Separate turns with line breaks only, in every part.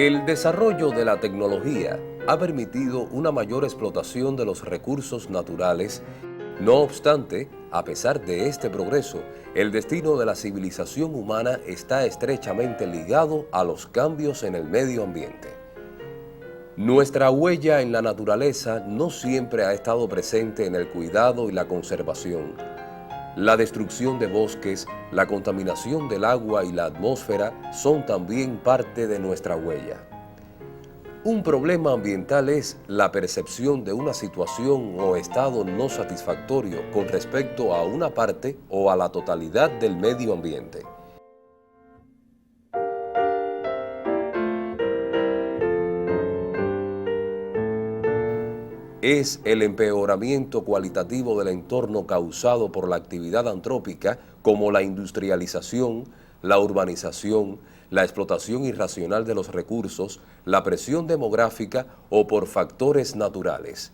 El desarrollo de la tecnología ha permitido una mayor explotación de los recursos naturales. No obstante, a pesar de este progreso, el destino de la civilización humana está estrechamente ligado a los cambios en el medio ambiente. Nuestra huella en la naturaleza no siempre ha estado presente en el cuidado y la conservación. La destrucción de bosques, la contaminación del agua y la atmósfera son también parte de nuestra huella. Un problema ambiental es la percepción de una situación o estado no satisfactorio con respecto a una parte o a la totalidad del medio ambiente. Es el empeoramiento cualitativo del entorno causado por la actividad antrópica como la industrialización, la urbanización, la explotación irracional de los recursos, la presión demográfica o por factores naturales.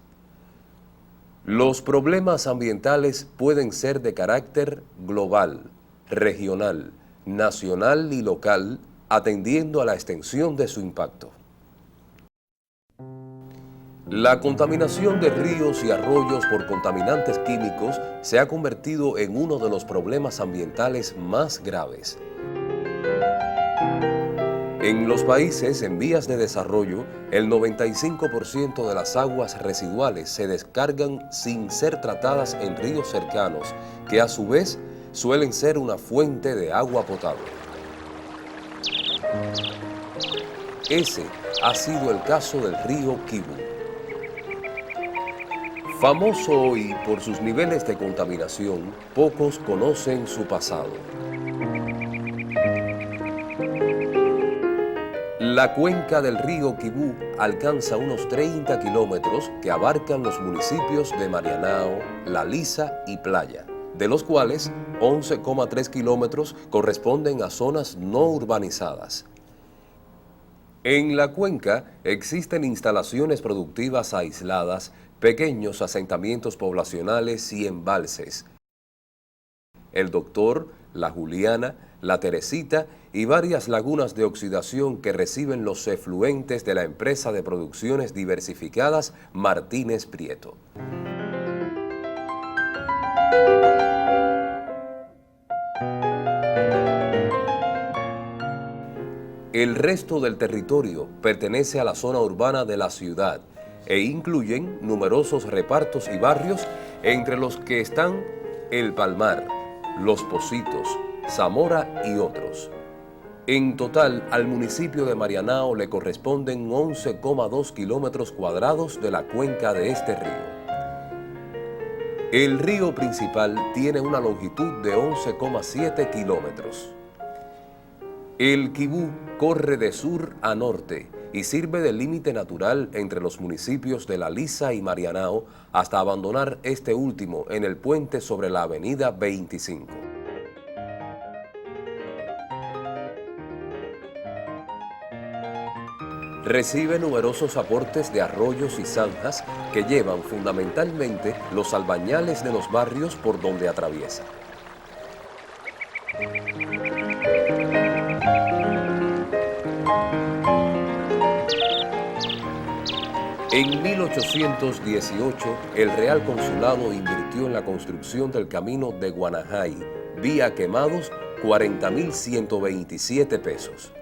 Los problemas ambientales pueden ser de carácter global, regional, nacional y local, atendiendo a la extensión de su impacto. La contaminación de ríos y arroyos por contaminantes químicos se ha convertido en uno de los problemas ambientales más graves. En los países en vías de desarrollo, el 95% de las aguas residuales se descargan sin ser tratadas en ríos cercanos, que a su vez suelen ser una fuente de agua potable. Ese ha sido el caso del río Kivu. Famoso hoy por sus niveles de contaminación, pocos conocen su pasado. La cuenca del río Kivu alcanza unos 30 kilómetros que abarcan los municipios de Marianao, La Lisa y Playa, de los cuales 11,3 kilómetros corresponden a zonas no urbanizadas. En la cuenca existen instalaciones productivas aisladas, pequeños asentamientos poblacionales y embalses. El Doctor, la Juliana, la Teresita y varias lagunas de oxidación que reciben los efluentes de la empresa de producciones diversificadas Martínez Prieto. El resto del territorio pertenece a la zona urbana de la ciudad e incluyen numerosos repartos y barrios, entre los que están El Palmar, Los Pocitos, Zamora y otros. En total, al municipio de Marianao le corresponden 11,2 kilómetros cuadrados de la cuenca de este río. El río principal tiene una longitud de 11,7 kilómetros. El Kivu corre de sur a norte y sirve de límite natural entre los municipios de La Lisa y Marianao hasta abandonar este último en el puente sobre la avenida 25. Recibe numerosos aportes de arroyos y zanjas que llevan fundamentalmente los albañales de los barrios por donde atraviesa. En 1818, el Real Consulado invirtió en la construcción del camino de Guanajay, vía Quemados, 40.127 pesos.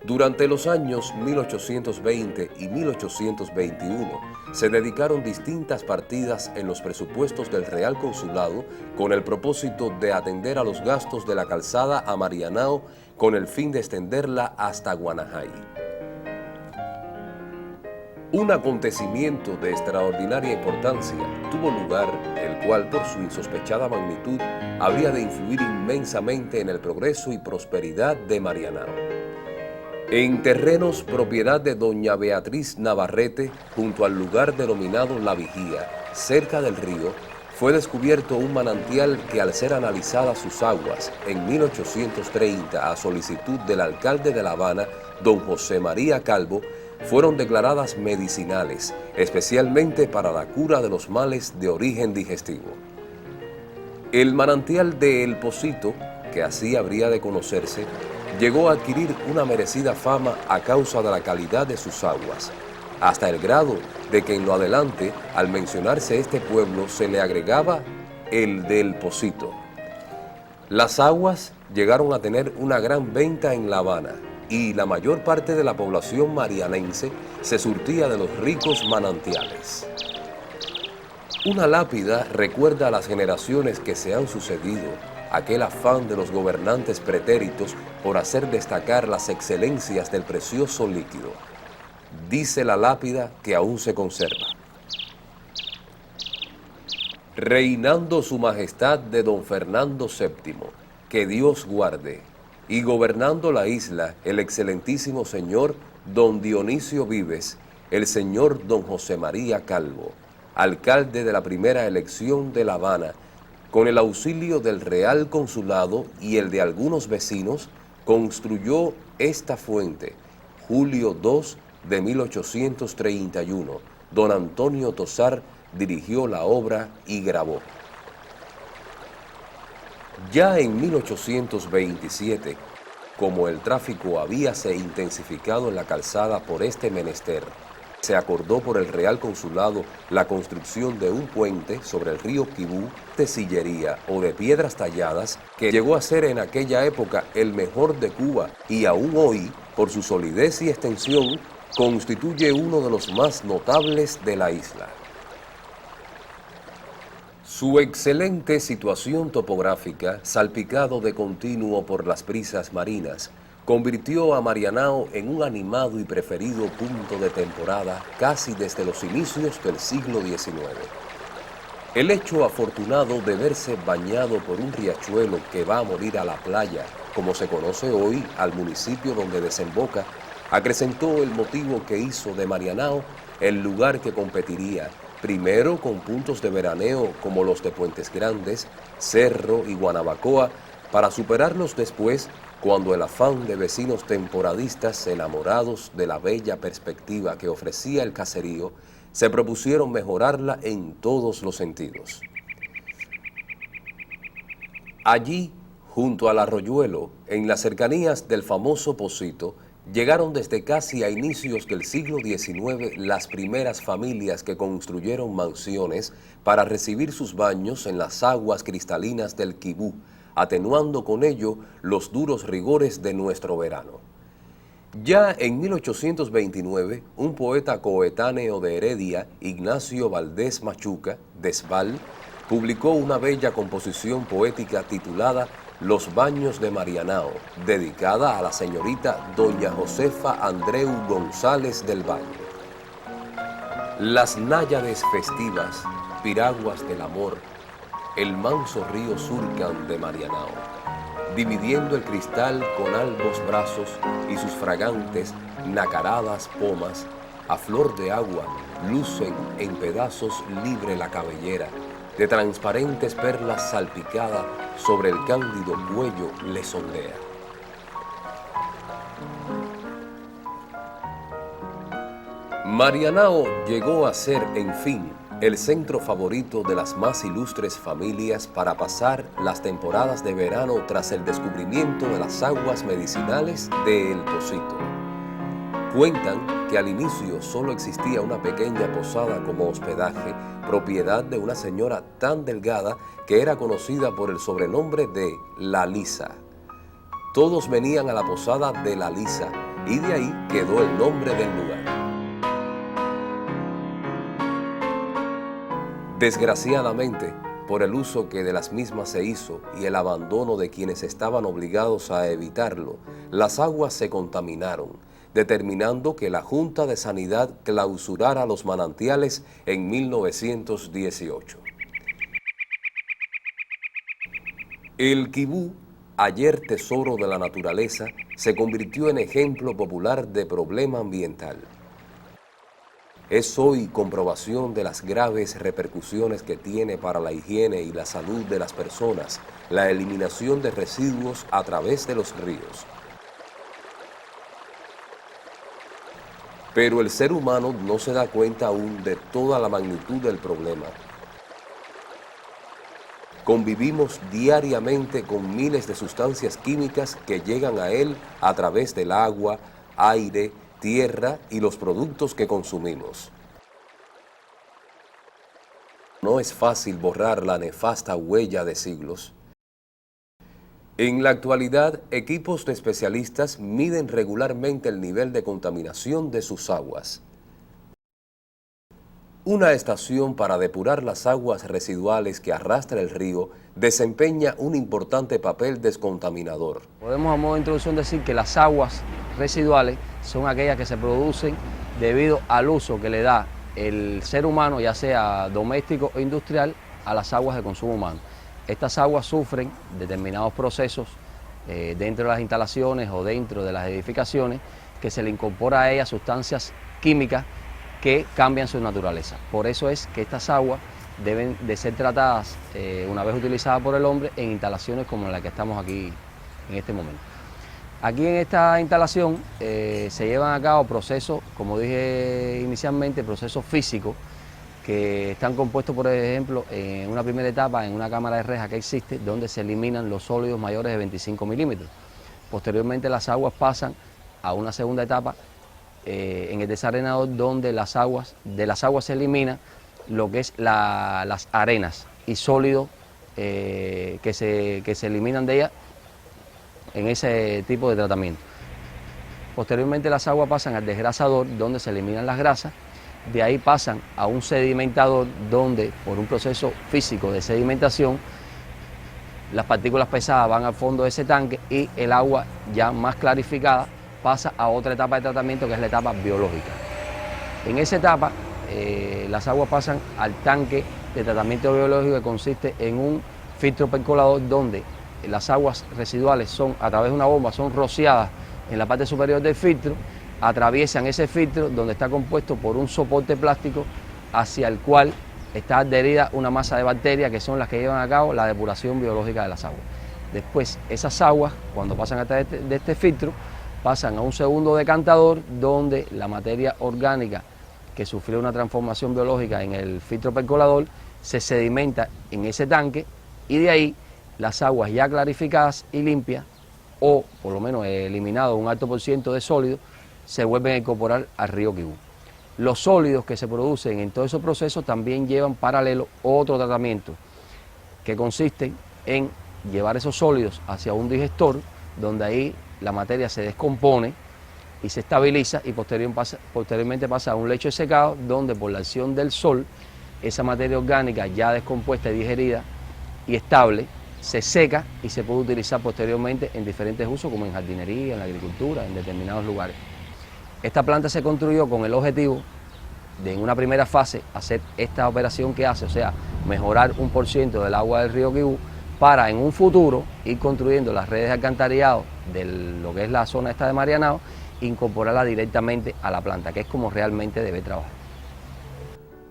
Durante los años 1820 y 1821, se dedicaron distintas partidas en los presupuestos del Real Consulado con el propósito de atender a los gastos de la calzada a Marianao con el fin de extenderla hasta Guanajay. Un acontecimiento de extraordinaria importancia tuvo lugar, el cual por su insospechada magnitud habría de influir inmensamente en el progreso y prosperidad de Marianao. En terrenos propiedad de doña Beatriz Navarrete, junto al lugar denominado La Vigía, cerca del río, fue descubierto un manantial que, al ser analizadas sus aguas en 1830 a solicitud del alcalde de La Habana, don José María Calvo, fueron declaradas medicinales, especialmente para la cura de los males de origen digestivo. El manantial de El Pocito, que así habría de conocerse, llegó a adquirir una merecida fama a causa de la calidad de sus aguas, hasta el grado de que en lo adelante, al mencionarse este pueblo, se le agregaba el del Pocito. Las aguas llegaron a tener una gran venta en La Habana y la mayor parte de la población marianense se surtía de los ricos manantiales. Una lápida recuerda a las generaciones que se han sucedido aquel afán de los gobernantes pretéritos por hacer destacar las excelencias del precioso líquido. Dice la lápida que aún se conserva. Reinando su majestad de don Fernando VII, que Dios guarde, y gobernando la isla el excelentísimo señor don Dionisio Vives, el señor don José María Calvo, alcalde de la primera elección de La Habana, con el auxilio del Real Consulado y el de algunos vecinos, construyó esta fuente, julio 2 de 1831. Don Antonio Tosar dirigió la obra y grabó. Ya en 1827, como el tráfico habíase intensificado en la calzada por este menester, se acordó por el Real Consulado la construcción de un puente sobre el río Quibú de sillería o de piedras talladas que llegó a ser en aquella época el mejor de Cuba y aún hoy, por su solidez y extensión, constituye uno de los más notables de la isla. Su excelente situación topográfica, salpicado de continuo por las brisas marinas, convirtió a Marianao en un animado y preferido punto de temporada casi desde los inicios del siglo XIX. El hecho afortunado de verse bañado por un riachuelo que va a morir a la playa, como se conoce hoy al municipio donde desemboca, acrecentó el motivo que hizo de Marianao el lugar que competiría, primero con puntos de veraneo como los de Puentes Grandes, Cerro y Guanabacoa, para superarlos después cuando el afán de vecinos temporadistas enamorados de la bella perspectiva que ofrecía el caserío, se propusieron mejorarla en todos los sentidos. Allí, junto al arroyuelo, en las cercanías del famoso Pocito, llegaron desde casi a inicios del siglo XIX las primeras familias que construyeron mansiones para recibir sus baños en las aguas cristalinas del Quibú, atenuando con ello los duros rigores de nuestro verano. Ya en 1829, un poeta coetáneo de Heredia, Ignacio Valdés Machuca, Desval, publicó una bella composición poética titulada Los Baños de Marianao, dedicada a la señorita doña Josefa Andreu González del Valle. Las náyades festivas, piraguas del amor, el manso río surcan de Marianao, dividiendo el cristal con albos brazos y sus fragantes, nacaradas pomas, a flor de agua, lucen en pedazos libre la cabellera, de transparentes perlas salpicada sobre el cándido cuello le sondea. Marianao llegó a ser, en fin, el centro favorito de las más ilustres familias para pasar las temporadas de verano tras el descubrimiento de las aguas medicinales de El Pocito. Cuentan que al inicio solo existía una pequeña posada como hospedaje, propiedad de una señora tan delgada que era conocida por el sobrenombre de La Lisa. Todos venían a la posada de La Lisa y de ahí quedó el nombre del lugar. Desgraciadamente, por el uso que de las mismas se hizo y el abandono de quienes estaban obligados a evitarlo, las aguas se contaminaron, determinando que la Junta de Sanidad clausurara los manantiales en 1918. El Quibú, ayer tesoro de la naturaleza, se convirtió en ejemplo popular de problema ambiental. Es hoy comprobación de las graves repercusiones que tiene para la higiene y la salud de las personas la eliminación de residuos a través de los ríos. Pero el ser humano no se da cuenta aún de toda la magnitud del problema. Convivimos diariamente con miles de sustancias químicas que llegan a él a través del agua, aire, tierra y los productos que consumimos. No es fácil borrar la nefasta huella de siglos. En la actualidad, equipos de especialistas miden regularmente el nivel de contaminación de sus aguas. Una estación para depurar las aguas residuales que arrastra el río desempeña un importante papel descontaminador.
Podemos a modo de introducción decir que las aguas residuales son aquellas que se producen debido al uso que le da el ser humano, ya sea doméstico o industrial, a las aguas de consumo humano. Estas aguas sufren determinados procesos dentro de las instalaciones o dentro de las edificaciones, que se le incorpora a ellas sustancias químicas que cambian su naturaleza. Por eso es que estas aguas deben de ser tratadas una vez utilizadas por el hombre en instalaciones como la que estamos aquí en este momento. Aquí en esta instalación se llevan a cabo procesos, como dije inicialmente, procesos físicos que están compuestos, por ejemplo, en una primera etapa en una cámara de reja que existe, donde se eliminan los sólidos mayores de 25 milímetros. Posteriormente las aguas pasan a una segunda etapa en el desarenador, donde de las aguas se elimina lo que es las arenas y sólidos que se eliminan de ellas en ese tipo de tratamiento. Posteriormente las aguas pasan al desgrasador, donde se eliminan las grasas. De ahí pasan a un sedimentador, donde por un proceso físico de sedimentación las partículas pesadas van al fondo de ese tanque y el agua ya más clarificada pasa a otra etapa de tratamiento, que es la etapa biológica. En esa etapa las aguas pasan al tanque de tratamiento biológico, que consiste en un filtro percolador, donde las aguas residuales a través de una bomba son rociadas en la parte superior del filtro, atraviesan ese filtro, donde está compuesto por un soporte plástico hacia el cual está adherida una masa de bacterias, que son las que llevan a cabo la depuración biológica de las aguas. Después, esas aguas, cuando pasan a través de este filtro, pasan a un segundo decantador, donde la materia orgánica que sufrió una transformación biológica en el filtro percolador se sedimenta en ese tanque, y de ahí las aguas ya clarificadas y limpias, o por lo menos eliminado un alto por ciento de sólidos, se vuelven a incorporar al río Quibú. Los sólidos que se producen en todos esos procesos también llevan paralelo otro tratamiento, que consiste en llevar esos sólidos hacia un digestor, donde ahí la materia se descompone y se estabiliza, y posteriormente pasa a un lecho de secado, donde por la acción del sol esa materia orgánica ya descompuesta y digerida y estable se seca y se puede utilizar posteriormente en diferentes usos, como en jardinería, en la agricultura, en determinados lugares. Esta planta se construyó con el objetivo de, en una primera fase, hacer esta operación que hace, o sea, mejorar 1% del agua del río Quibú, para en un futuro ir construyendo las redes de alcantarillado de lo que es la zona esta de Marianao, e incorporarla directamente a la planta, que es como realmente debe trabajar.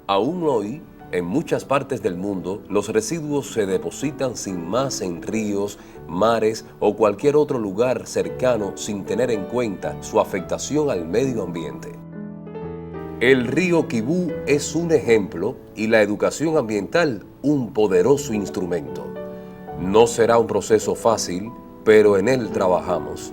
Aún hoy, en muchas partes del mundo, los residuos se depositan sin más en ríos, mares o cualquier otro lugar cercano, sin tener en cuenta su afectación al medio ambiente. El río Quibú es un ejemplo y la educación ambiental un poderoso instrumento. No será un proceso fácil, pero en él trabajamos.